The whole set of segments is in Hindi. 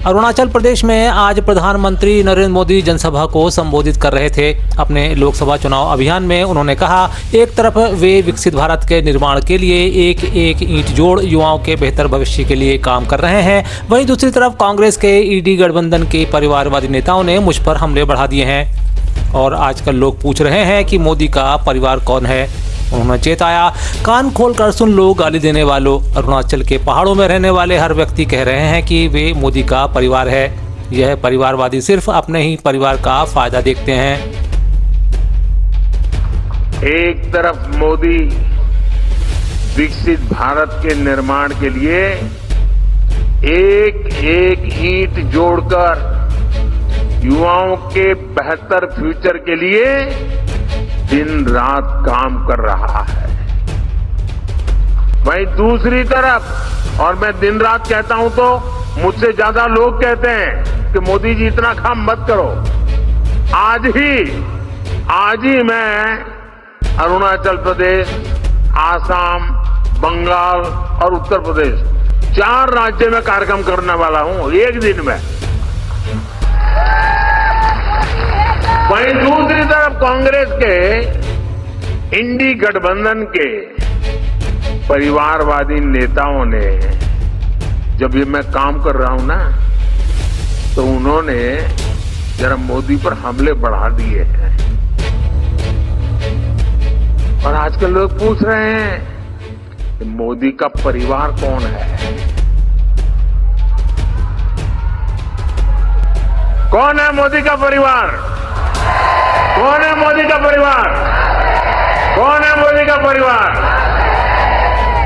अरुणाचल प्रदेश में आज प्रधानमंत्री नरेंद्र मोदी जनसभा को संबोधित कर रहे थे। अपने लोकसभा चुनाव अभियान में उन्होंने कहा, एक तरफ वे विकसित भारत के निर्माण के लिए एक एक ईंट जोड़ युवाओं के बेहतर भविष्य के लिए काम कर रहे हैं, वहीं दूसरी तरफ कांग्रेस के ईडी गठबंधन के परिवारवादी नेताओं ने मुझ पर हमले बढ़ा दिए हैं और आजकल लोग पूछ रहे हैं कि मोदी का परिवार कौन है। उन्होंने चेताया, कान खोल कर सुन लो गाली देने वालों। अरुणाचल के पहाड़ों में रहने वाले हर व्यक्ति कह रहे हैं कि वे मोदी का परिवार है। यह परिवारवादी सिर्फ अपने ही परिवार का फायदा देखते हैं। एक तरफ मोदी विकसित भारत के निर्माण के लिए एक एक ईंट जोड़कर युवाओं के बेहतर फ्यूचर के लिए दिन रात काम कर रहा है, वहीं दूसरी तरफ, और मैं दिन रात कहता हूं तो मुझसे ज्यादा लोग कहते हैं कि मोदी जी इतना काम मत करो। आज ही मैं अरुणाचल प्रदेश, आसाम, बंगाल और उत्तर प्रदेश 4 राज्य में कार्यक्रम करने वाला हूं एक दिन में। वहीं दूसरी तरफ कांग्रेस के इंडी गठबंधन के परिवारवादी नेताओं ने, जब ये मैं काम कर रहा हूं ना, तो उन्होंने जरा मोदी पर हमले बढ़ा दिए हैं। और आजकल लोग पूछ रहे हैं कि मोदी का परिवार कौन है। कौन है मोदी का परिवार? कौन है मोदी का परिवार? कौन है मोदी का परिवार?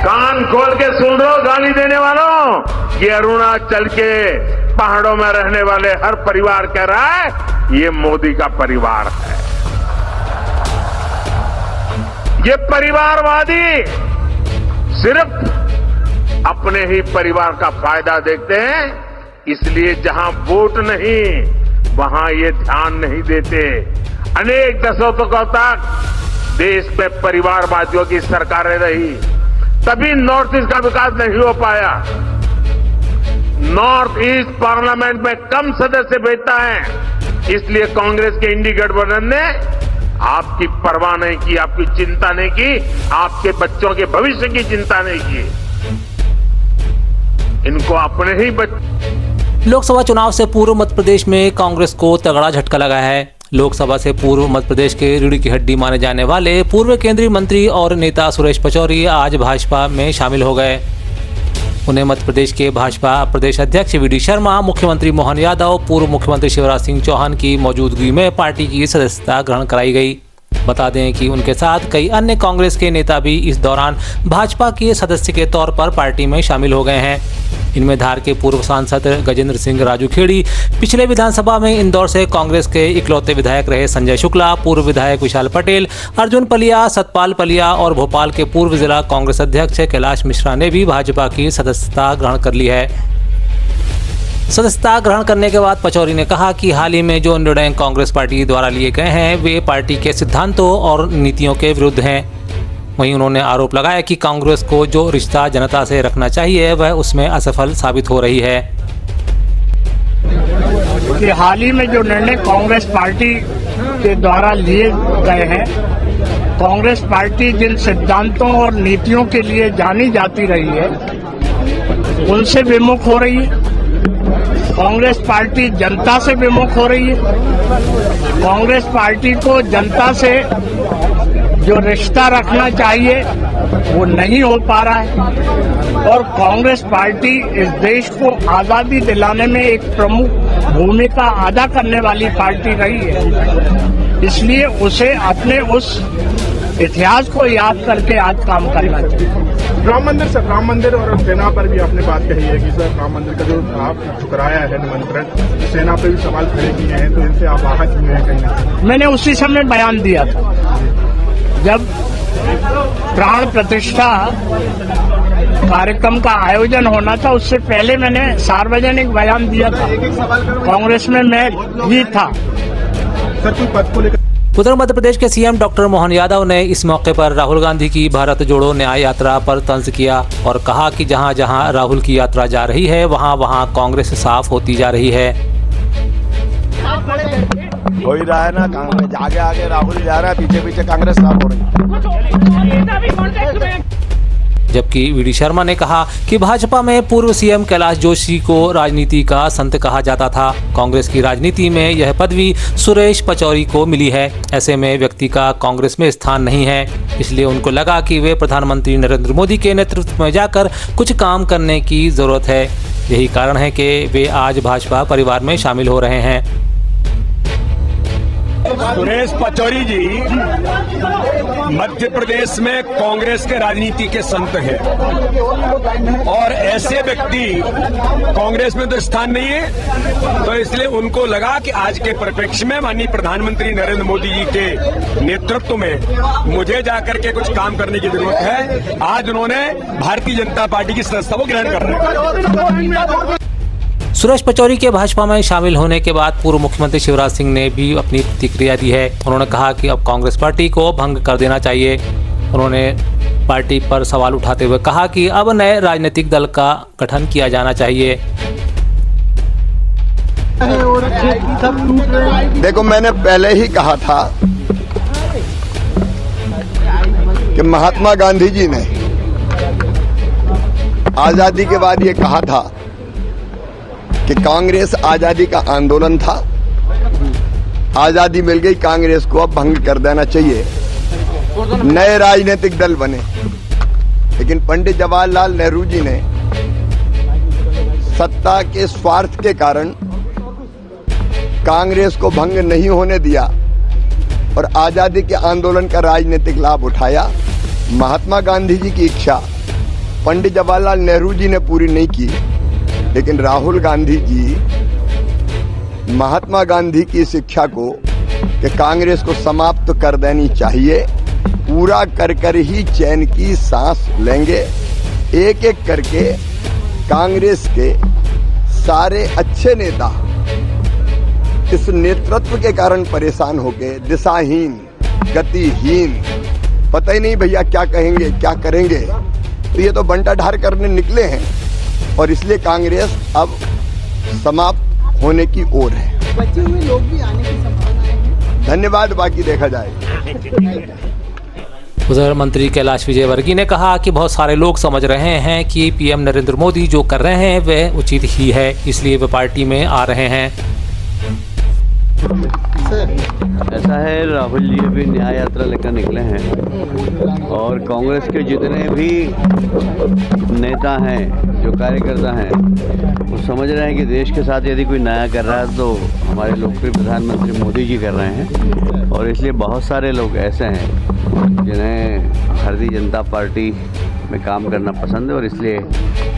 कान खोल के सुन लो गाली देने वालों। ये अरुणाचल के पहाड़ों में रहने वाले हर परिवार कह रहा है, ये मोदी का परिवार है। ये परिवारवादी सिर्फ अपने ही परिवार का फायदा देखते हैं, इसलिए जहां वोट नहीं वहां ये ध्यान नहीं देते। अनेक दशकों तक देश में परिवारवादियों की सरकारें रही, तभी नॉर्थ ईस्ट का विकास नहीं हो पाया। नॉर्थ ईस्ट पार्लियामेंट में कम सदस्य भेजता है, इसलिए कांग्रेस के इंडी गठबंधन ने आपकी परवाह नहीं की, आपकी चिंता नहीं की, आपके बच्चों के भविष्य की चिंता नहीं की। इनको अपने ही लोकसभा चुनाव से पूर्व मध्य प्रदेश में कांग्रेस को तगड़ा झटका लगा है। लोकसभा से पूर्व मध्य प्रदेश के रीढ़ की हड्डी माने जाने वाले पूर्व केंद्रीय मंत्री और नेता सुरेश पचौरी आज भाजपा में शामिल हो गए। उन्हें मध्य प्रदेश के भाजपा प्रदेश अध्यक्ष वी.डी. शर्मा, मुख्यमंत्री मोहन यादव, पूर्व मुख्यमंत्री शिवराज सिंह चौहान की मौजूदगी में पार्टी की सदस्यता ग्रहण कराई गई। बता दें कि उनके साथ कई अन्य कांग्रेस के नेता भी इस दौरान भाजपा के सदस्य के तौर पर पार्टी में शामिल हो गए हैं। इनमें धार के पूर्व सांसद गजेंद्र सिंह राजू खेड़ी, पिछले विधानसभा में इंदौर से कांग्रेस के इकलौते विधायक रहे संजय शुक्ला, पूर्व विधायक विशाल पटेल, अर्जुन पलिया, सतपाल पलिया और भोपाल के पूर्व जिला कांग्रेस अध्यक्ष कैलाश मिश्रा ने भी भाजपा की सदस्यता ग्रहण कर ली है। सदस्यता ग्रहण करने के बाद पचौरी ने कहा कि हाल ही में जो निर्णय कांग्रेस पार्टी द्वारा लिए गए हैं वे पार्टी के सिद्धांतों और नीतियों के विरुद्ध हैं। वहीं उन्होंने आरोप लगाया कि कांग्रेस को जो रिश्ता जनता से रखना चाहिए वह उसमें असफल साबित हो रही है। कि हाल ही में जो निर्णय कांग्रेस पार्टी के द्वारा लिए गए हैं, कांग्रेस पार्टी जिन सिद्धांतों और नीतियों के लिए जानी जाती रही है उनसे विमुख हो रही है। कांग्रेस पार्टी जनता से विमुख हो रही है। कांग्रेस पार्टी को जनता से जो रिश्ता रखना चाहिए वो नहीं हो पा रहा है और कांग्रेस पार्टी इस देश को आजादी दिलाने में एक प्रमुख भूमिका अदा करने वाली पार्टी रही है, इसलिए उसे अपने उस इतिहास को याद करके आज काम करना चाहिए। राम मंदिर और सेना पर भी आपने बात कही है कि सर राम मंदिर का जो आप ठुकराया है निमंत्रण, सेना पे भी सवाल खड़े किए हैं, तो इनसे आप आहत हुए हैं कहीं ना कहीं? मैंने उसी समय बयान दिया था जब प्राण प्रतिष्ठा कार्यक्रम का आयोजन होना था, उससे पहले मैंने सार्वजनिक बयान दिया था। कांग्रेस में मैं भी था। सर कोई पद को लेकर उधर मध्य प्रदेश के सीएम डॉक्टर मोहन यादव ने इस मौके पर राहुल गांधी की भारत जोड़ो न्याय यात्रा पर तंज किया और कहा कि जहां जहां राहुल की यात्रा जा रही है वहां वहां कांग्रेस साफ होती जा रही है। हो ही रहा है ना, कांग्रेस आगे आगे राहुल जा रहा है, पीछे पीछे कांग्रेस साफ हो रही है। जबकि वीडी शर्मा ने कहा कि भाजपा में पूर्व सीएम कैलाश जोशी को राजनीति का संत कहा जाता था। कांग्रेस की राजनीति में यह पदवी सुरेश पचौरी को मिली है। ऐसे में व्यक्ति का कांग्रेस में स्थान नहीं है, इसलिए उनको लगा कि वे प्रधानमंत्री नरेंद्र मोदी के नेतृत्व में जाकर कुछ काम करने की जरूरत है। यही कारण है कि वे आज भाजपा परिवार में शामिल हो रहे हैं। सुरेश पचौरी जी मध्य प्रदेश में कांग्रेस के राजनीति के संत हैं और ऐसे व्यक्ति कांग्रेस में तो स्थान नहीं है, तो इसलिए उनको लगा कि आज के परिप्रेक्ष्य में माननीय प्रधानमंत्री नरेंद्र मोदी जी के नेतृत्व में मुझे जाकर के कुछ काम करने की जरूरत है। आज उन्होंने भारतीय जनता पार्टी की सदस्यता को ग्रहण कर रहे हैं। सुरेश पचौरी के भाजपा में शामिल होने के बाद पूर्व मुख्यमंत्री शिवराज सिंह ने भी अपनी प्रतिक्रिया दी है। उन्होंने कहा कि अब कांग्रेस पार्टी को भंग कर देना चाहिए। उन्होंने पार्टी पर सवाल उठाते हुए कहा कि अब नए राजनीतिक दल का गठन किया जाना चाहिए। देखो, मैंने पहले ही कहा था कि महात्मा गांधी जी ने आजादी के बाद ये कहा था कि कांग्रेस आजादी का आंदोलन था, आजादी मिल गई, कांग्रेस को अब भंग कर देना चाहिए, नए राजनीतिक दल बने। लेकिन पंडित जवाहरलाल नेहरू जी ने सत्ता के स्वार्थ के कारण कांग्रेस को भंग नहीं होने दिया और आजादी के आंदोलन का राजनीतिक लाभ उठाया। महात्मा गांधी जी की इच्छा पंडित जवाहरलाल नेहरू जी ने पूरी नहीं की, लेकिन राहुल गांधी जी महात्मा गांधी की शिक्षा को कि कांग्रेस को समाप्त कर देनी चाहिए पूरा कर ही चैन की सांस लेंगे। एक एक करके कांग्रेस के सारे अच्छे नेता इस नेतृत्व के कारण परेशान होके दिशाहीन, गतिहीन, पता ही नहीं भैया क्या कहेंगे क्या करेंगे, तो ये तो बंटा ढार करने निकले हैं और इसलिए कांग्रेस अब समाप्त होने की ओर है। बचे हुए लोग भी आने की संभावना है। धन्यवाद, बाकी देखा जाएगा। उधर मंत्री कैलाश विजयवर्गीय ने कहा कि बहुत सारे लोग समझ रहे हैं कि पीएम नरेंद्र मोदी जो कर रहे हैं वह उचित ही है, इसलिए वे पार्टी में आ रहे हैं। ऐसा है, राहुल जी भी न्याय यात्रा लेकर निकले हैं और कांग्रेस के जितने भी नेता हैं, जो कार्यकर्ता हैं, वो समझ रहे हैं कि देश के साथ यदि कोई नया कर रहा है तो हमारे लोकप्रिय प्रधानमंत्री मोदी जी कर रहे हैं। और इसलिए बहुत सारे लोग ऐसे हैं जिन्हें भारतीय जनता पार्टी में काम करना पसंद है और इसलिए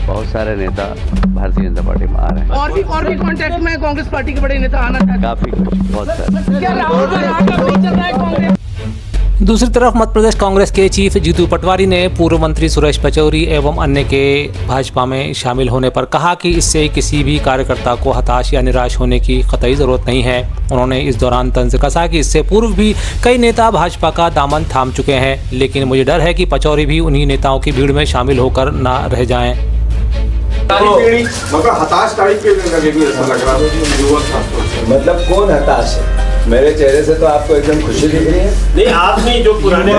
बहुत सारे नेता भारतीय जनता पार्टी में आ रहे हैं। और भी कांटेक्ट में कांग्रेस पार्टी के बड़े नेता आना चाहते हैं। काफ़ी कुछ, बहुत सारे। क्या राहुल गांधी का नहीं चल रहा है कांग्रेस? दूसरी तरफ मध्य प्रदेश कांग्रेस के चीफ जीतू पटवारी ने पूर्व मंत्री सुरेश पचौरी एवं अन्य के भाजपा में शामिल होने पर कहा कि इससे किसी भी कार्यकर्ता को हताश या निराश होने की कतई जरूरत नहीं है। उन्होंने इस दौरान तंज कसा कि इससे पूर्व भी कई नेता भाजपा का दामन थाम चुके हैं, लेकिन मुझे डर है कि पचौरी भी उन्हीं नेताओं की भीड़ में शामिल होकर न रह जाएं। मतलब हताश टाइप के लगेगी, ऐसा लग रहा है। मतलब कौन हताश है? मेरे चेहरे से तो आपको एकदम खुशी दिख रही है। नहीं, आप नहीं, जो पुराने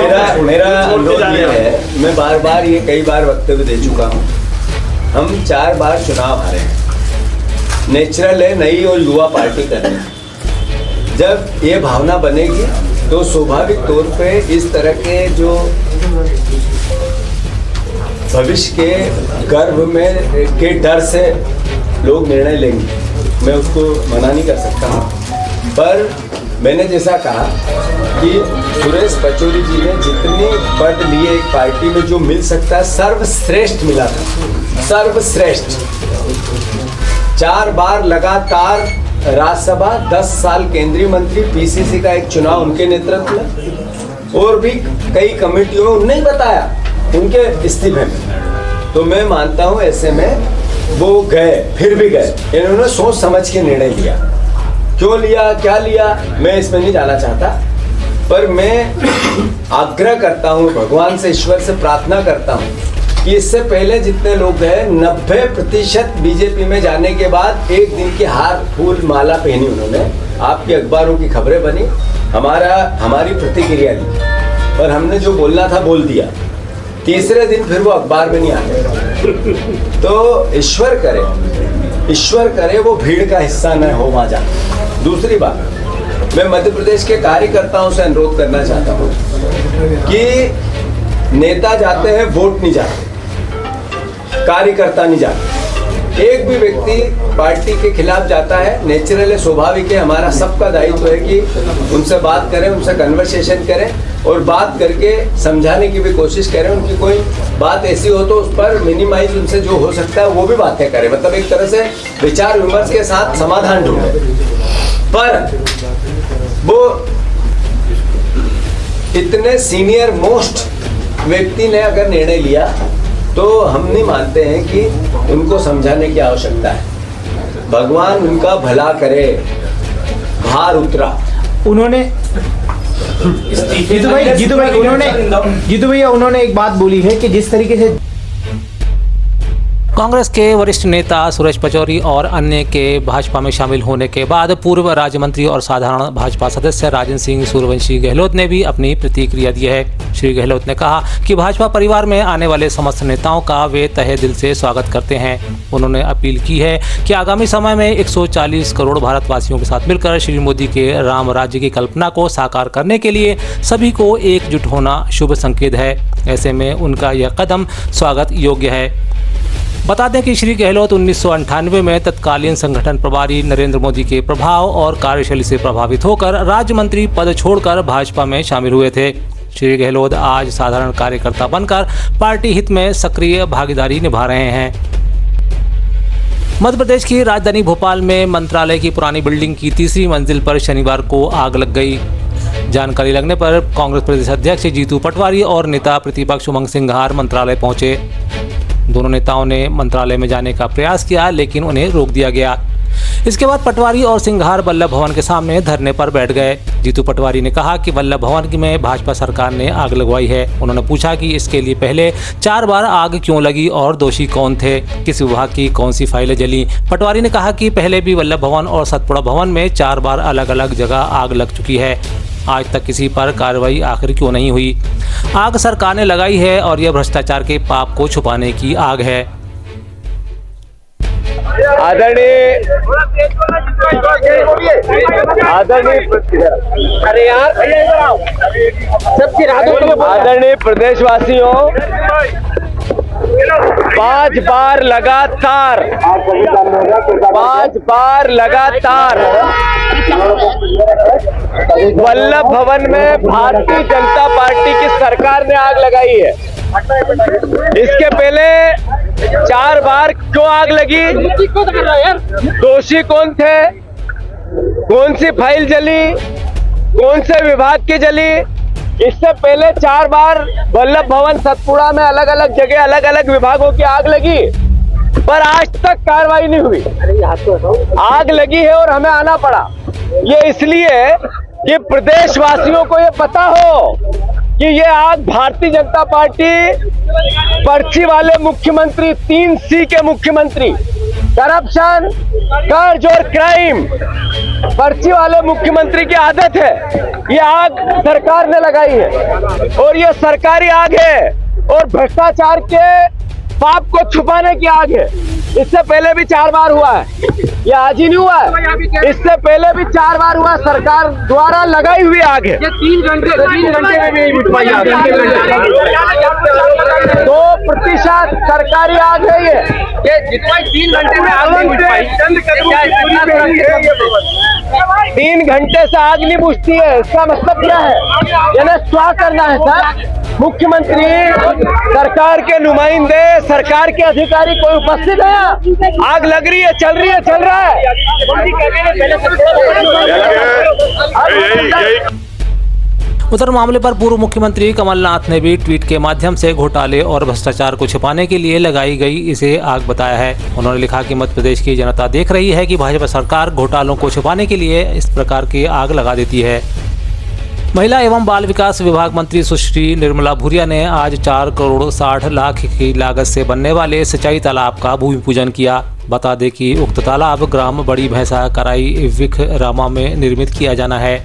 मेरा अनुभव ये है, मैं बार बार ये कई बार वक्तव्य दे चुका हूँ, हम 4 बार चुनाव हारे हैं। नेचुरल है, नई और युवा पार्टी कर रहे हैं। जब ये भावना बनेगी तो स्वाभाविक तौर पे इस तरह के जो भविष्य के गर्भ में के डर से लोग निर्णय लेंगे, मैं उसको मना नहीं कर सकता हूँ। पर मैंने जैसा कहा कि सुरेश पचौरी जी ने जितने पद लिए एक पार्टी में जो मिल सकता है, सर्वश्रेष्ठ मिला था, सर्वश्रेष्ठ। 4 बार लगातार राज्यसभा, 10 साल केंद्रीय मंत्री, पीसीसी का एक चुनाव उनके नेतृत्व में, और भी कई कमेटियों में उन्हें बताया उनके इस्तीफे में। तो मैं मानता हूं ऐसे में वो गए, फिर भी गए। इन्होंने सोच समझ के निर्णय लिया। क्यों लिया, क्या लिया, मैं इसमें नहीं जाना चाहता। पर मैं आग्रह करता हूँ, भगवान से, ईश्वर से प्रार्थना करता हूँ कि इससे पहले जितने लोग हैं 90% बीजेपी में जाने के बाद एक दिन की हार फूल माला पहनी उन्होंने, आपके अखबारों की खबरें बनी, हमारी प्रतिक्रिया दी, पर हमने जो बोलना था बोल दिया। तीसरे दिन फिर वो अखबार में नहीं आते। तो ईश्वर करे वो भीड़ का हिस्सा न हो वहां जाए। दूसरी बात, मैं मध्य प्रदेश के कार्यकर्ताओं से अनुरोध करना चाहता हूँ कि नेता जाते हैं, वोट नहीं जाते, कार्यकर्ता नहीं जाते। एक भी व्यक्ति पार्टी के खिलाफ जाता है, नेचुरल है, स्वाभाविक है, हमारा सबका दायित्व है कि उनसे बात करें, उनसे कन्वर्सेशन करें और बात करके समझाने की भी कोशिश करें। उनकी कोई बात ऐसी हो तो उस पर मिनिमाइज उनसे जो हो सकता है वो भी बातें करें, मतलब एक तरह से विचार विमर्श के साथ समाधान ढूंढें। पर वो इतने सीनियर मोस्ट व्यक्ति ने अगर निर्णय लिया तो हम नहीं मानते हैं कि उनको समझाने की आवश्यकता है। भगवान उनका भला करे, भार उतरा। उन्होंने जीतू भैया उन्होंने एक बात बोली है कि जिस तरीके से कांग्रेस के वरिष्ठ नेता सुरेश पचौरी और अन्य के भाजपा में शामिल होने के बाद पूर्व राज्य मंत्री और साधारण भाजपा सदस्य राजन सिंह सूर्यवंशी गहलोत ने भी अपनी प्रतिक्रिया दी है। श्री गहलोत ने कहा कि भाजपा परिवार में आने वाले समस्त नेताओं का वे तहे दिल से स्वागत करते हैं। उन्होंने अपील की है कि आगामी समय में 140 करोड़ भारतवासियों के साथ मिलकर श्री मोदी के राम राज्य की कल्पना को साकार करने के लिए सभी को एकजुट होना शुभ संकेत है। ऐसे में उनका यह कदम स्वागत योग्य है। बता दें कि श्री गहलोत 1998 में तत्कालीन संगठन प्रभारी नरेंद्र मोदी के प्रभाव और कार्यशैली से प्रभावित होकर राज्य मंत्री पद छोड़कर भाजपा में शामिल हुए थे। श्री गहलोत आज साधारण कार्यकर्ता बनकर पार्टी हित में सक्रिय भागीदारी निभा रहे हैं। मध्य प्रदेश की राजधानी भोपाल में मंत्रालय की पुरानी बिल्डिंग की तीसरी मंजिल पर शनिवार को आग लग गई। जानकारी लगने पर कांग्रेस प्रदेश अध्यक्ष जीतू पटवारी और नेता प्रतिपक्ष उमंग सिंघार मंत्रालय पहुंचे। दोनों नेताओं ने मंत्रालय में जाने का प्रयास किया लेकिन उन्हें रोक दिया गया। इसके बाद पटवारी और सिंघार वल्लभ भवन के सामने धरने पर बैठ गए। जीतू पटवारी ने कहा कि वल्लभ भवन में भाजपा सरकार ने आग लगवाई है। उन्होंने पूछा कि इसके लिए पहले 4 बार आग क्यों लगी और दोषी कौन थे, किस विभाग की कौन सी फाइलें जली। पटवारी ने कहा कि पहले भी वल्लभ भवन और सतपुड़ा भवन में 4 बार अलग अलग जगह आग लग चुकी है। आज तक किसी पर कार्रवाई आखिर क्यों नहीं हुई। आग सरकार ने लगाई है और यह भ्रष्टाचार के पाप को छुपाने की आग है। आदरणीय प्रदेशवासियों, 5 बार लगातार वल्लभ भवन में भारतीय जनता पार्टी की सरकार ने आग लगाई है। इसके पहले 4 बार क्यों आग लगी, दोषी कौन थे, कौन सी फाइल जली, कौन से विभाग की जली। इससे पहले 4 बार वल्लभ भवन सतपुड़ा में अलग अलग जगह अलग अलग विभागों की आग लगी, पर आज तक कार्रवाई नहीं हुई। आग लगी है और हमें आना पड़ा। ये इसलिए कि प्रदेशवासियों को ये पता हो कि ये आग भारतीय जनता पार्टी, पर्ची वाले मुख्यमंत्री, 3 C के मुख्यमंत्री, करप्शन, कर्ज और क्राइम, पर्ची वाले मुख्यमंत्री की आदत है। ये आग सरकार ने लगाई है और ये सरकारी आग है और भ्रष्टाचार के पाप को छुपाने की आग है। इससे पहले भी 4 बार हुआ है, ये आज ही नहीं हुआ है, इससे पहले भी 4 बार हुआ। सरकार द्वारा लगाई हुई आग है। 3 घंटे में भी बुझ पाई आग। 2% सरकारी आग है ये जितना 3 घंटे में आग नहीं बुझ पाई। 3 घंटे से आग नहीं बुझती है, इसका मतलब क्या है? यानी क्या करना है सर? मुख्यमंत्री, सरकार के नुमाइंदे, सरकार के अधिकारी कोई उपस्थित है? आग लग रही है, चल रहा है। उधर मामले पर पूर्व मुख्यमंत्री कमलनाथ ने भी ट्वीट के माध्यम से घोटाले और भ्रष्टाचार को छिपाने के लिए लगाई गई इसे आग बताया है। उन्होंने लिखा कि मध्य प्रदेश की जनता देख रही है कि भाजपा सरकार घोटालों को छिपाने के लिए इस प्रकार की आग लगा देती है। महिला एवं बाल विकास विभाग मंत्री सुश्री निर्मला भूरिया ने आज 4 करोड़ 60 लाख की लागत से बनने वाले सिंचाई तालाब का भूमि पूजन किया। बता दें कि उक्त तालाब ग्राम बड़ी भैंसा कराई विख रामा में निर्मित किया जाना है।